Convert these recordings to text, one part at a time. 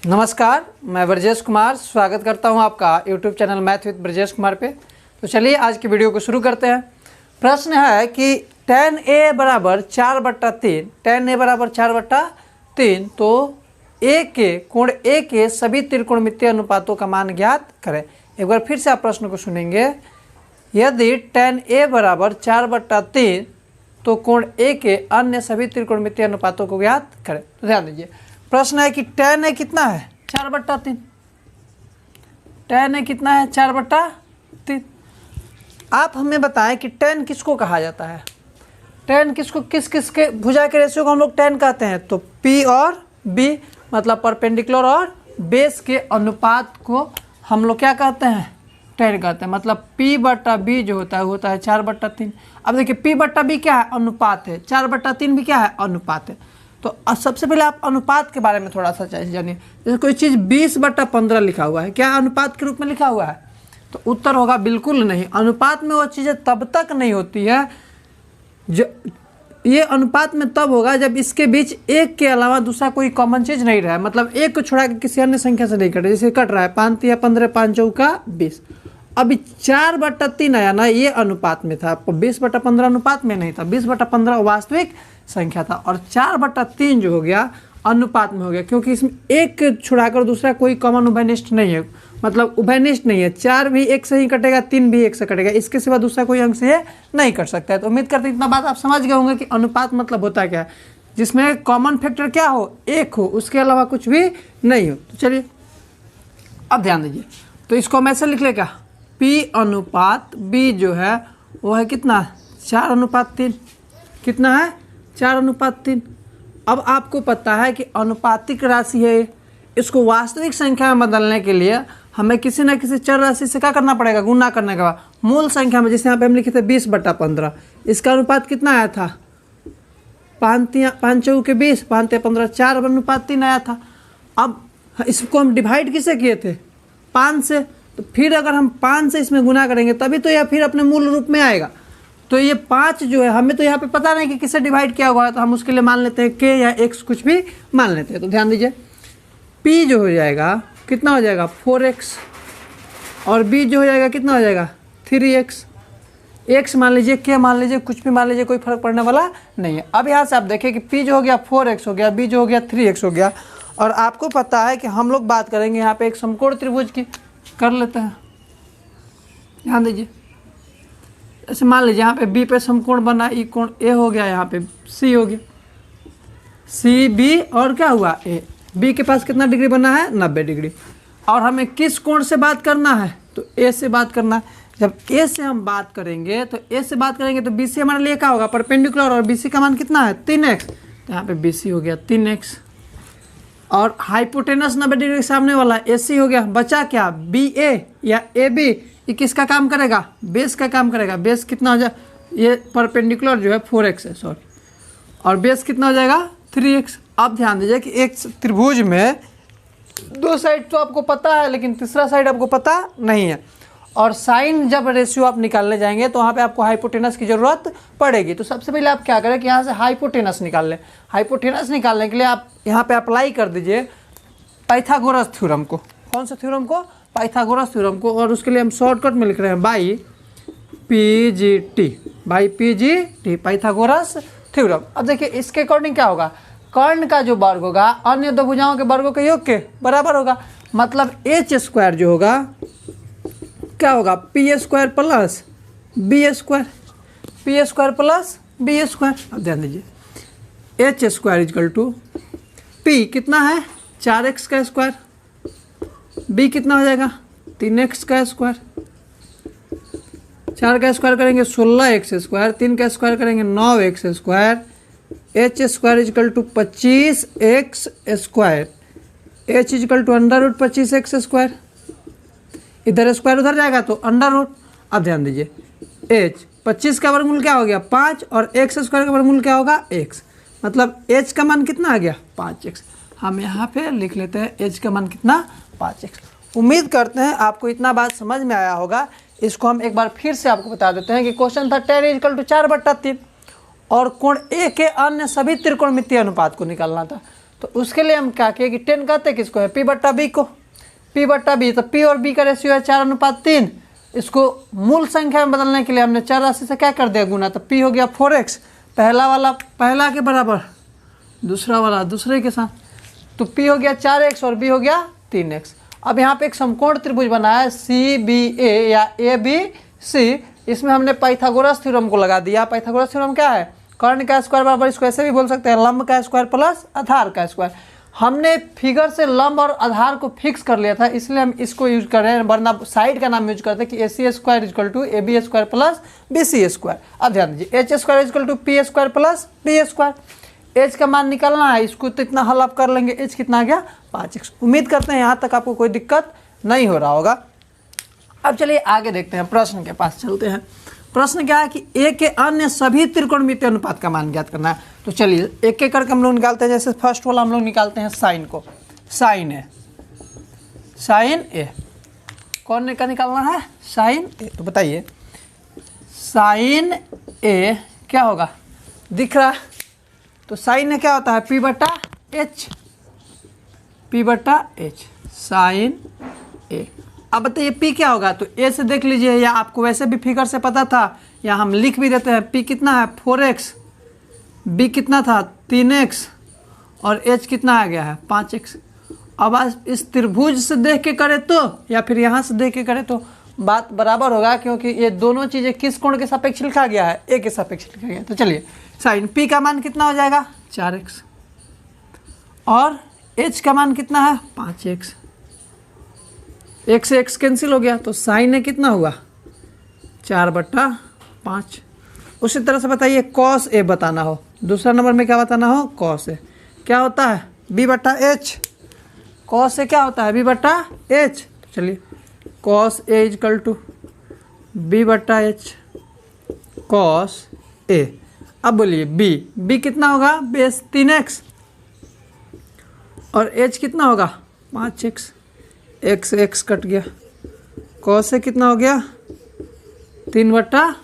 नमस्कार, मैं ब्रजेश कुमार स्वागत करता हूं आपका YouTube channel math with Brajesh Kumar पे। तो चलिए आज की वीडियो को शुरू करते हैं। प्रश्न है कि tan a बराबर 4/3, tan a बराबर 4/3 तो a के कोण a के सभी त्रिकोणमितीय अनुपातों का मान ज्ञात करें। एक बार फिर से आप प्रश्न को सुनेंगे। यदि tan a बराबर 4/3 तो कोण a के अन्य सभी त्रिकोणमितीय अनुपातों को ज्ञात करें। तो ध्यान दीजिए, प्रश्न है कि tan a कितना है 4/3, tan a कितना है 4/3। आप हमें बताएं कि tan किसको कहा जाता है, tan किसको किस किस के भुजा के रेशियो को हम लोग tan कहते हैं। तो P और B मतलब परपेंडिकुलर और बेस के अनुपात को हम लोग क्या कहते हैं, tan कहते हैं। मतलब P/B जो होता है 4/3। अब देखिए P/B क्या है, अनुपात है, 4/3 भी क्या है, अनुपात है। तो सबसे पहले आप अनुपात के बारे में थोड़ा सा जानिए। जैसे कोई चीज़ 20/15 लिखा हुआ है, क्या अनुपात के रूप में लिखा हुआ है? तो उत्तर होगा बिल्कुल नहीं। अनुपात में वो चीज़ें तब तक नहीं होती है, जो ये अनुपात में तब होगा जब इसके बीच एक के अलावा दूसरा कोई कॉमन चीज़ नहीं रहा है। मतलब एक को छोड़ा के किसी अन्य संख्या से नहीं कटे। जैसे कट रहा है 5 या 15, 5 चौका 20। अभी 4/3 आया ना, ये अनुपात में था। 20/15 अनुपात में नहीं था, 20/15 वास्तविक संख्या था। और 4/3 जो हो गया अनुपात में हो गया, क्योंकि इसमें एक छुड़ाकर दूसरा कोई कॉमन उभयनिष्ठ नहीं है। मतलब उभयनिष्ठ नहीं है, 4 भी एक से ही कटेगा, 3 भी एक से कटेगा, इसके सिवा दूसरा कोई अंक से नहीं कट सकता है। तो उम्मीद करते हैं इतना बात आप समझ गए होंगे कि अनुपात मतलब होता क्या है, जिसमें कॉमन फैक्टर क्या हो, एक हो, उसके अलावा कुछ भी नहीं हो। तो चलिए अब ध्यान दीजिए, तो इसको हम ऐसे लिख ले क्या, P/B जो है वो है कितना, 4/3। कितना है, 4/3। अब आपको पता है कि अनुपातिक राशि है, इसको वास्तविक संख्या में बदलने के लिए हमें किसी न किसी चर राशि से क्या करना पड़ेगा, गुना करने के बाद मूल संख्या में। जैसे यहाँ पे हम लिखे थे 20/15, इसका अनुपात कितना आया था, 5 चौके 20, 5 या 15, 4/3 आया था। अब इसको हम डिवाइड किसे किए थे, 5 से। तो फिर अगर हम 5 से इसमें गुना करेंगे तभी तो यह फिर अपने मूल रूप में आएगा। तो ये 5 जो है, हमें तो यहाँ पे पता नहीं कि किसे डिवाइड किया हुआ है, तो हम उसके लिए मान लेते हैं k या x, कुछ भी मान लेते हैं। तो ध्यान दीजिए, p जो हो जाएगा कितना हो जाएगा 4x, और b जो हो जाएगा कितना हो जाएगा 3x। x मान लीजिए, k मान लीजिए, कुछ भी मान लीजिए, कोई फर्क पड़ने वाला नहीं है। अब यहाँ से आप देखें कि p जो हो गया 4x हो गया, b जो हो गया 3x हो गया। और आपको पता है कि हम लोग बात करेंगे यहाँ पे एक समकोण त्रिभुज की, कर लेते हैं। ध्यान दीजिए, ऐसे मान लीजिए यहाँ पे B पे समकोण बना, ई कोण A हो गया, यहाँ पे C हो गया, CB और क्या हुआ A। B के पास कितना डिग्री बना है, 90 डिग्री। और हमें किस कोण से बात करना है, तो A से बात करना है। जब A से हम बात करेंगे तो तो BC हमारे लिए क्या होगा, परपेंडिकुलर, और BC का मान कितना है 3x। तो यहाँ पे BC हो गया 3x, और हाइपोटेनस 90 डिग्री के सामने वाला AC हो गया। बचा क्या, BA या AB, ये किसका काम करेगा, बेस का काम करेगा। बेस कितना हो जाए, ये परपेंडिकुलर जो है 4x है, सॉरी, और बेस कितना हो जाएगा 3x। अब ध्यान दीजिए कि एक त्रिभुज में 2 साइड तो आपको पता है, लेकिन तीसरा साइड आपको पता नहीं है। और साइन जब रेशियो आप निकालने जाएंगे तो वहाँ पे आपको हाइपोटेनस की ज़रूरत पड़ेगी। तो सबसे पहले आप क्या करें कि यहाँ से हाइपोटेनस निकाल लें। हाइपोटेनस निकालने के लिए आप यहाँ पे अप्लाई कर दीजिए पाइथागोरस थ्योरम को। कौन सा थ्योरम को, पाइथागोरस थ्योरम को। और उसके लिए हम शॉर्टकट में लिख रहे हैं बाई PGT, पाइथागोरस थ्योरम। अब देखिए इसके अकॉर्डिंग क्या होगा, कर्ण का जो वर्ग होगा अन्य दो भुजाओं के वर्गों के योग के बराबर होगा। मतलब h² जो होगा क्या होगा, P² plus B², P² plus B²। अब ध्यान दीजिए, h² इजकल टू P कितना है 4x का स्क्वायर, B कितना हो जाएगा 3x का स्क्वायर, 4 का स्क्वायर करेंगे 16x स्क्वायर, 3 का स्क्वायर करेंगे 9x square, h² equal to 25x square, h equal to √25x square. इधर स्क्वायर उधर जाएगा तो अंडर रूट। अब ध्यान दीजिए, h 25 का वर्गमूल क्या हो गया 5, और x स्क्वायर का वर्गमूल क्या होगा x। मतलब h का मान कितना आ गया 5x। हम यहाँ पे लिख लेते हैं h का मान कितना 5x। उम्मीद करते हैं आपको इतना बात समझ में आया होगा। इसको हम एक बार फिर से आपको बता देते हैं कि क्वेश्चन था tan इक्वल टू 4/3 और कोण A के अन्य सभी त्रिकोणमितीय अनुपात को निकालना था। तो उसके लिए हम क्या किए कि 10 कहते हैं किसको है, P बट्टा B को, P बट्टा B, तो P और B का रेशियो है 4:3। इसको मूल संख्या में बदलने के लिए हमने चर राशि से क्या कर दिया गुना, तो P हो गया 4x, पहला वाला पहला के बराबर, दूसरा वाला दूसरे के साथ, तो P हो गया 4x और B हो गया 3x। अब यहाँ पे एक समकोण त्रिभुज बना है CBA या ABC, इसमें हमने पाइथागोरस थ्योरम को लगा दिया। पाइथागोरस थ्योरम क्या है, कर्ण का स्क्वायर बराबर, इसको ऐसे भी बोल सकते हैं लंब का स्क्वायर प्लस आधार का स्क्वायर। हमने फिगर से लंब और आधार को फिक्स कर लिया था, इसलिए हम इसको यूज कर रहे हैं, वरना साइड का नाम यूज करते हैं कि AC square equal to AB square plus BC square. अब ध्यान दीजिए, H square equal to P square plus B square. H का मान निकालना है, इसको तो इतना हल आप कर लेंगे, H कितना आ गया 5x। उम्मीद करते हैं यहाँ तक आपको कोई दिक्कत नहीं हो रहा होगा। अब चलिए आगे देखते हैं, प्रश्न के पास चलते हैं। प्रश्न क्या है कि A के अन्य सभी त्रिकोणमितीय अनुपात का मान ज्ञात करना है। तो चलिए एक एक करके हम लोग निकालते हैं। जैसे फर्स्ट वाला हम लोग निकालते हैं साइन को, साइन A कौन का निकालना है, साइन A। तो बताइए साइन A क्या होगा, दिख रहा है, तो साइन A क्या होता है P बट्टा H, P बट्टा H साइन A। अब बताइए P क्या होगा, तो A से देख लीजिए, या आपको वैसे भी फिगर से पता था, या हम लिख भी देते हैं। P कितना है 4x, B कितना था 3x और H कितना आ गया है 5x। अब आज इस त्रिभुज से देख के करें तो, या फिर यहाँ से देख के करें तो बात बराबर होगा, क्योंकि ये दोनों चीज़ें किस कोण के सापेक्ष लिखा गया है, A के सापेक्ष लिखा गया है। तो चलिए साइन P का मान कितना हो जाएगा 4x और H का मान कितना है 5x, एक से x कैंसिल हो गया, तो साइन A कितना हुआ 4/5। उसी तरह से बताइए कॉस A बताना हो, दूसरा नंबर में क्या बताना हो, कॉस A क्या होता है B बट्टा H, कॉस A क्या होता है B बट्टा H। चलिए cos A equal to B बट्टा H कॉस A। अब बोलिए B कितना होगा बेस 3x और H कितना होगा 5x, x x कट गया, कॉस A कितना हो गया 3/5।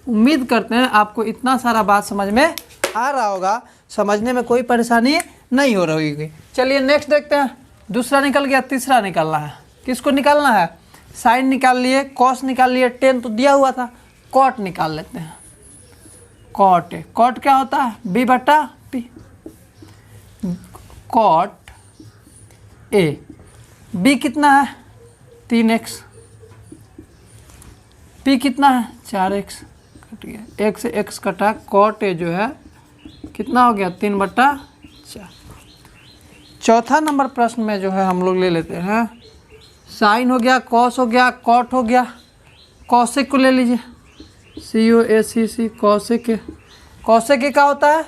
उम्मीद करते हैं आपको इतना सारा बात समझ में आ रहा होगा, समझने में कोई परेशानी नहीं हो रही होगी। चलिए नेक्स्ट देखते हैं, दूसरा निकल गया, तीसरा निकालना है। किसको निकालना है, साइन निकाल लिए, कॉस निकाल लिए, टेन तो दिया हुआ था, कॉट निकाल लेते हैं। कॉट A, कॉट क्या होता है B बट्टा P, कॉट A, B कितना है 3x, P कितना है 4x, कट गया, x से x कटा, कॉट A जो है कितना हो गया 3/4। चौथा नंबर प्रश्न में जो है हम लोग ले लेते हैं, साइन हो गया, कॉस हो गया, कॉट हो गया, कॉसेक को ले लीजिए, COSEC cosec A। Cosec A क्या होता है,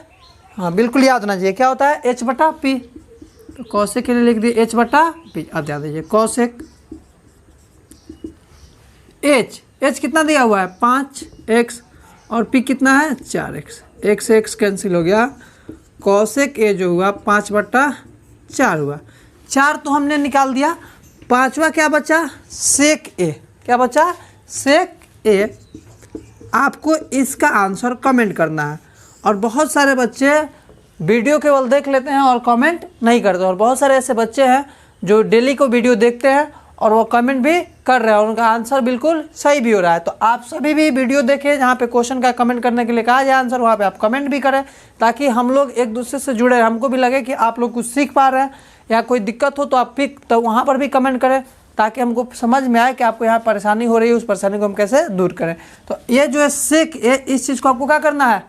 हाँ बिल्कुल याद होना चाहिए, क्या होता है H बटा P, तो कॉसेक के लिए लिख दिए H बटा P। अब ध्यान दीजिए कॉसेक H कितना दिया हुआ है 5x और P कितना है 4x, x से x कैंसिल हो गया, कॉसेक A जो हुआ 5/4 हुआ, 4 तो हमने निकाल दिया, पांचवा क्या बचा सेक A, क्या बचा सेक A। आपको इसका आंसर कमेंट करना है, और बहुत सारे बच्चे वीडियो केवल देख लेते हैं और कमेंट नहीं करते, और बहुत सारे ऐसे बच्चे हैं जो डेली को वीडियो देखते हैं और वो कमेंट भी कर रहे हैं और उनका आंसर बिल्कुल सही भी हो रहा है। तो आप सभी भी वीडियो देखें जहाँ पे क्वेश्चन का कमेंट करने के लिए कहा जाए आंसर, वहाँ पे आप कमेंट भी करें, ताकि हम लोग एक दूसरे से जुड़े, हमको भी लगे कि आप लोग कुछ सीख पा रहे हैं, या कोई दिक्कत हो तो आप फिर तो वहाँ पर भी कमेंट करें, ताकि हमको समझ में आए कि आपको यहाँ परेशानी हो रही है, उस परेशानी को हम कैसे दूर करें। तो ये जो है सेक A, इस चीज़ को आपको क्या करना है,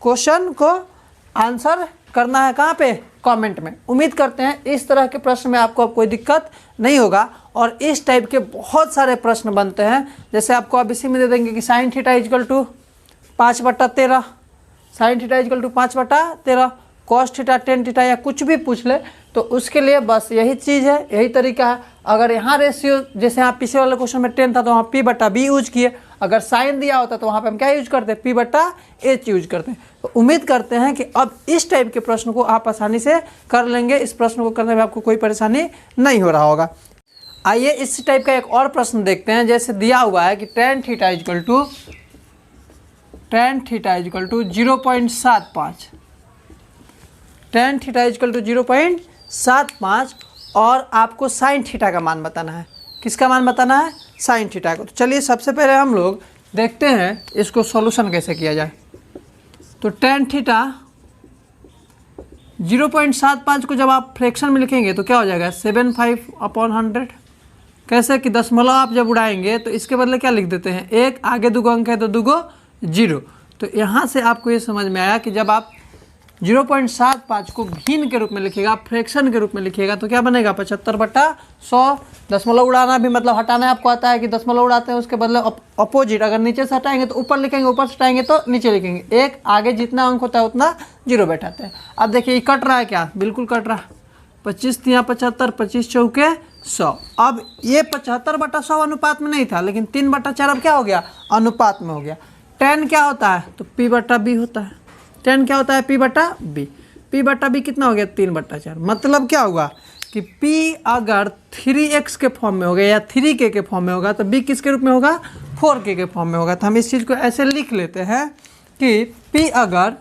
क्वेश्चन को आंसर करना है कहाँ पे, कमेंट में। उम्मीद करते हैं इस तरह के प्रश्न में आपको अब कोई दिक्कत नहीं होगा, और इस टाइप के बहुत सारे प्रश्न बनते हैं। जैसे आपको अब इसी में दे देंगे कि sine theta equal to 5/13, sine theta equal to 5/13, cos theta tan theta, या कुछ भी पूछ ले तो उसके लिए बस यही चीज़ है, यही तरीका है। अगर यहाँ रेशियो जैसे यहाँ पिछले वाले क्वेश्चन में 10 था तो वहाँ P/B यूज किए, अगर साइन दिया होता तो वहाँ पे हम क्या यूज करते, P/H यूज करते हैं। तो उम्मीद करते हैं कि अब इस टाइप के प्रश्न को आप आसानी से कर लेंगे, इस प्रश्न को करने में आपको कोई परेशानी नहीं हो रहा होगा। आइए इस टाइप का एक और प्रश्न देखते हैं। जैसे दिया हुआ है कि tan theta equal to 0.75, tan theta equal to 0.75 और आपको sin थीटा का मान बताना है। किसका मान बताना है? sin थीटा को। तो चलिए सबसे पहले हम लोग देखते हैं इसको सॉल्यूशन कैसे किया जाए। तो tan थीटा 0.75 को जब आप फ्रैक्शन में लिखेंगे तो क्या हो जाएगा? 75/100। कैसे कि दशमलव आप जब उड़ाएंगे तो इसके बदले क्या लिख देते हैं? एक, आगे दुगो अंक है तो दुगो 0। तो यहाँ से आपको ये समझ में आया कि जब आप 0.75 को भिन्न के रूप में लिखिएगा, फ्रैक्शन के रूप में लिखिएगा तो क्या बनेगा? 75/100। दशमलव उड़ाना भी मतलब हटाना आपको आता है कि दशमलव उड़ाते हैं उसके बदले अपोजिट, अगर नीचे से हटाएंगे तो ऊपर लिखेंगे, ऊपर से हटाएंगे तो नीचे लिखेंगे। एक, आगे जितना अंक होता है उतना 0 बैठाते हैं। अब देखिए ये कट रहा है क्या? बिल्कुल कट रहा है। 25 × 75, 25 चौके 100। अब ये 75/100 अनुपात में नहीं था, लेकिन 3/4 अब क्या हो गया? अनुपात में हो गया। tan क्या होता है? तो p/b होता है। tan क्या होता है? p/b। p/b कितना हो गया? 3/4। मतलब क्या होगा कि p अगर 3x के फॉर्म में हो गया या 3k के फॉर्म में होगा तो b किसके रूप में होगा? 4k के फॉर्म में होगा। तो हम इस चीज़ को ऐसे लिख लेते हैं कि p अगर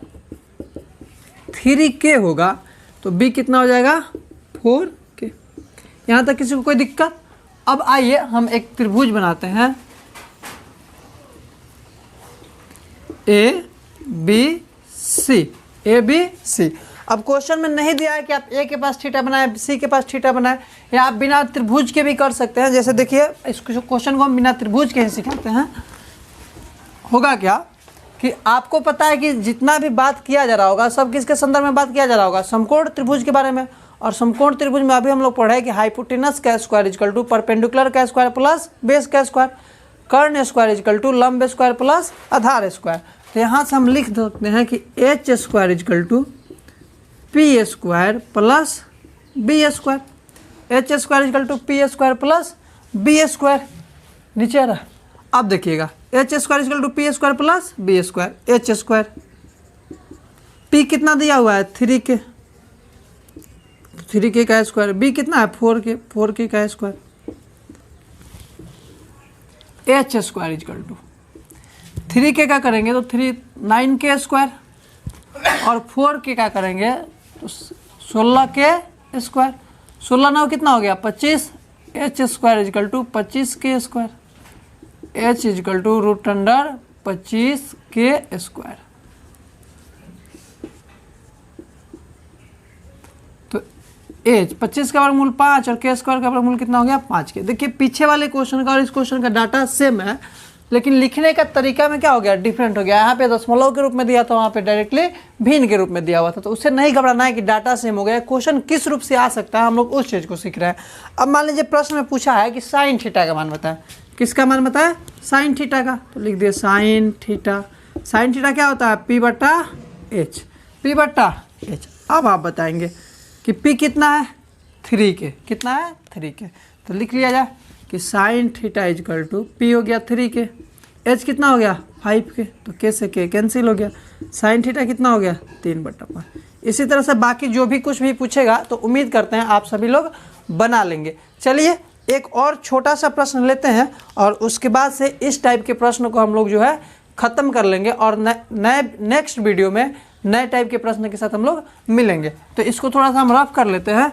3k होगा तो b कितना हो जाएगा? 4k। यहाँ तक किसी को कोई दिक्कत? अब आइए हम एक त्रिभुज बनाते हैं ABC। अब क्वेश्चन में नहीं दिया है कि आप A के पास थीटा बनाए, C के पास थीटा बनाए, या आप बिना त्रिभुज के भी कर सकते हैं। जैसे देखिए इस क्वेश्चन को हम बिना त्रिभुज के ही सिखाते हैं। होगा क्या कि आपको पता है कि जितना भी बात किया जा रहा होगा सब किसके संदर्भ में बात किया जा रहा होगा? समकोण त्रिभुज के बारे में। और समकोण त्रिभुज में अभी हम लोग पढ़े कि हाइपोटेनस का स्क्वायर इजकल टू परपेंडिकुलर का स्क्वायर प्लस बेस का स्क्वायर, कर्ण स्क्वायर इजकल टू लंब स्क्वायर प्लस आधार स्क्वायर। तो यहाँ से हम लिख सकते हैं कि h square equal to p square plus b square. H square equal to p square plus b square. नीचे आ रहा। अब देखिएगा h square equal to p square plus b square. H square, p कितना दिया हुआ है? 3k, 3k का स्क्वायर। बी कितना है? 4k, 4k का square. H square equal to 3k का करेंगे तो 9k स्क्वायर और 4k का करेंगे तो 16k स्क्वायर। 16 9 कितना हो गया? 25। H square equal to 25k square. H equal to √25k square. तो एच 25 का वर्गमूल 5 और k स्क्वायर का वर्गमूल कितना हो गया? 5k। देखिए पीछे वाले क्वेश्चन का और इस क्वेश्चन का डाटा सेम है, लेकिन लिखने का तरीका में क्या हो गया? डिफरेंट हो गया। यहाँ पे दशमलव के रूप में दिया था, वहाँ पे डायरेक्टली भिन्न के रूप में दिया हुआ था। तो उससे नहीं घबराना है कि डाटा सेम हो गया। क्वेश्चन किस रूप से आ सकता है हम लोग उस चीज़ को सीख रहे हैं। अब मान लीजिए प्रश्न में पूछा है कि साइन थीटा का मान बताएं। किसका मान बताएं? साइन थीटा का। तो लिख दिए साइन थीटा। साइन थीटा क्या होता है? p/h। p/h। अब आप बताएंगे कि p कितना है? 3k। कितना है? 3k। तो लिख लिया जाए कि sine theta equal to p हो गया 3k, h कितना हो गया? 5k। तो k से k कैंसिल हो गया। साइन थीटा कितना हो गया? 3/5। इसी तरह से बाकी जो भी कुछ भी पूछेगा तो उम्मीद करते हैं आप सभी लोग बना लेंगे। चलिए एक और छोटा सा प्रश्न लेते हैं और उसके बाद से इस टाइप के प्रश्न को हम लोग जो है ख़त्म कर लेंगे और नेक्स्ट वीडियो में नए टाइप के प्रश्न के साथ हम लोग मिलेंगे। तो इसको थोड़ा सा हम रफ कर लेते हैं।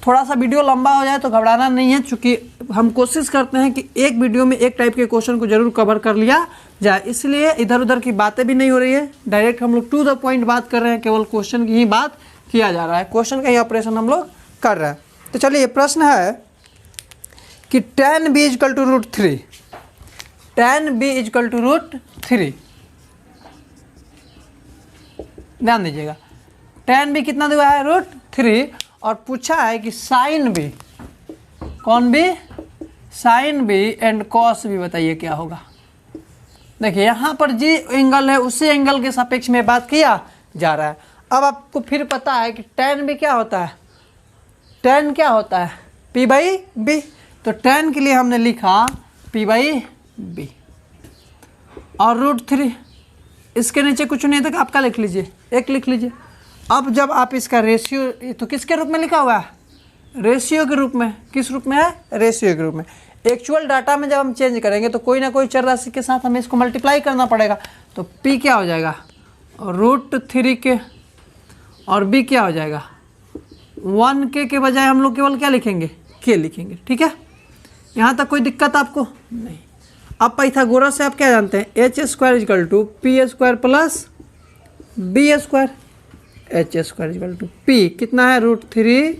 थोड़ा सा वीडियो लंबा हो जाए तो घबराना नहीं है, क्योंकि हम कोशिश करते हैं कि एक वीडियो में एक टाइप के क्वेश्चन को जरूर कवर कर लिया जाए, इसलिए इधर उधर की बातें भी नहीं हो रही है। डायरेक्ट हम लोग टू द पॉइंट बात कर रहे हैं, केवल क्वेश्चन की ही बात किया जा रहा है, क्वेश्चन का ही ऑपरेशन हम लोग कर रहे हैं। तो चलिए प्रश्न है कि tan b equal to √3। tan b equal to √3। ध्यान दीजिएगा, tan b कितना दिया है? √3। और पूछा है कि साइन b, कौन b? Sine b and cos b बताइए क्या होगा। देखिए यहाँ पर जी एंगल है, उसी एंगल के सापेक्ष में बात किया जा रहा है। अब आपको फिर पता है कि tan b क्या होता है? tan क्या होता है? p/b। तो tan के लिए हमने लिखा p/b और √3। इसके नीचे कुछ नहीं तक आपका लिख लीजिए, एक लिख लीजिए। अब जब आप इसका रेशियो, तो किसके रूप में लिखा हुआ है? रेशियो के रूप में। किस रूप में है? रेशियो के रूप में। एक्चुअल डाटा में जब हम चेंज करेंगे तो कोई ना कोई चर राशि के साथ हमें इसको मल्टीप्लाई करना पड़ेगा। तो p क्या हो जाएगा? √3k और बी क्या हो जाएगा 1k के बजाय हम लोग केवल क्या लिखेंगे k लिखेंगे। ठीक है, यहाँ तक कोई दिक्कत आपको नहीं। अब पाइथागोरस से आप क्या जानते हैं h square equal to p square plus b square. H square equal to p कितना है √3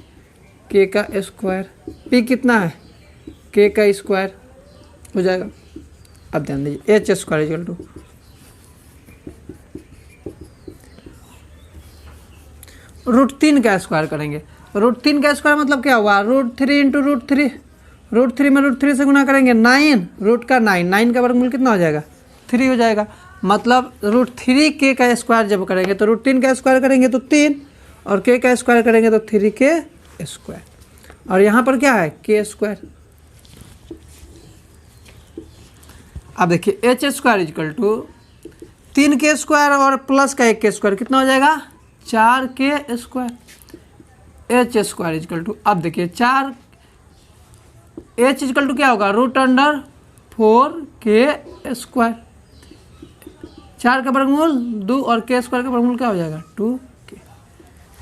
k का स्क्वायर, पी कितना है k का स्क्वायर हो जाएगा। अब ध्यान दीजिए एच स्क्वायर इजकल टू √3 का स्क्वायर करेंगे। √3 का स्क्वायर मतलब क्या हुआ √3 इंटू √3, √3 में √3 से गुना करेंगे 9, रूट का 9, 9 का वर्गमूल कितना हो जाएगा 3 हो जाएगा। मतलब √3k का स्क्वायर जब करेंगे तो √3 का स्क्वायर करेंगे तो 3 और k का स्क्वायर करेंगे तो 3k स्क्वायर, और यहाँ पर क्या है k स्क्वायर। अब देखिए h square equal to 3k square और प्लस का 1k स्क्वायर कितना हो जाएगा 4k square. H square equal to अब देखिए 4 एच इजकल टू क्या होगा √4k स्क्वायर, 4 का वर्गमूल 2 और k स्क्वायर का वर्गमूल क्या हो जाएगा 2k।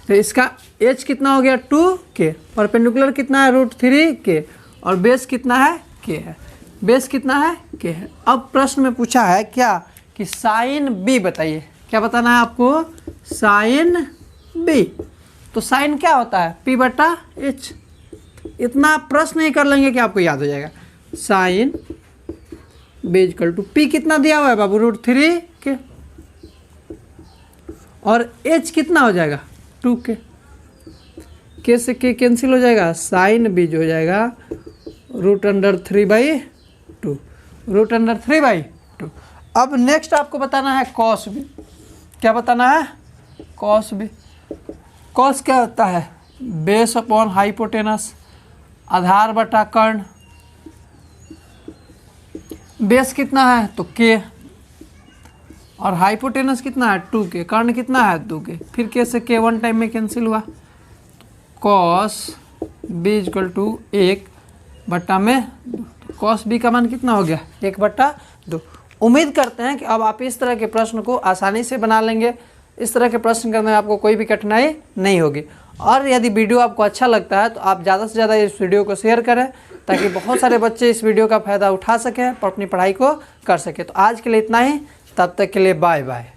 तो इसका h कितना हो गया 2k, परपेंडिकुलर कितना है √3k और बेस कितना है k है, बेस कितना है k है। अब प्रश्न में पूछा है क्या कि साइन b बताइए, क्या बताना है आपको साइन b। तो साइन क्या होता है p/h, इतना प्रश्न ही कर लेंगे कि आपको याद हो जाएगा। Sine b equal to p कितना दिया हुआ है बाबू √3k और h कितना हो जाएगा 2k, k से k कैंसिल हो जाएगा, साइन b जो हो जाएगा √3/2, √3/2। अब नेक्स्ट आपको बताना है कॉस b। क्या बताना है कॉस b। कॉस क्या होता है बेस अपॉन हाइपोटेनस, आधार बटा कर्ण, बेस कितना है तो k और हाइपोटेनस कितना है 2k, कर्ण कितना है 2k, फिर k से k वन टाइम में कैंसिल हुआ, cos b equal to 1/2। Cos b का मान कितना हो गया 1/2। उम्मीद करते हैं कि अब आप इस तरह के प्रश्न को आसानी से बना लेंगे, इस तरह के प्रश्न करने में आपको कोई भी कठिनाई नहीं होगी। और यदि वीडियो आपको अच्छा लगता है तो आप ज़्यादा से ज़्यादा इस वीडियो को शेयर करें ताकि बहुत सारे बच्चे इस वीडियो का फ़ायदा उठा सकें और अपनी पढ़ाई को कर सकें। तो आज के लिए इतना ही, तब तक के लिए बाय बाय।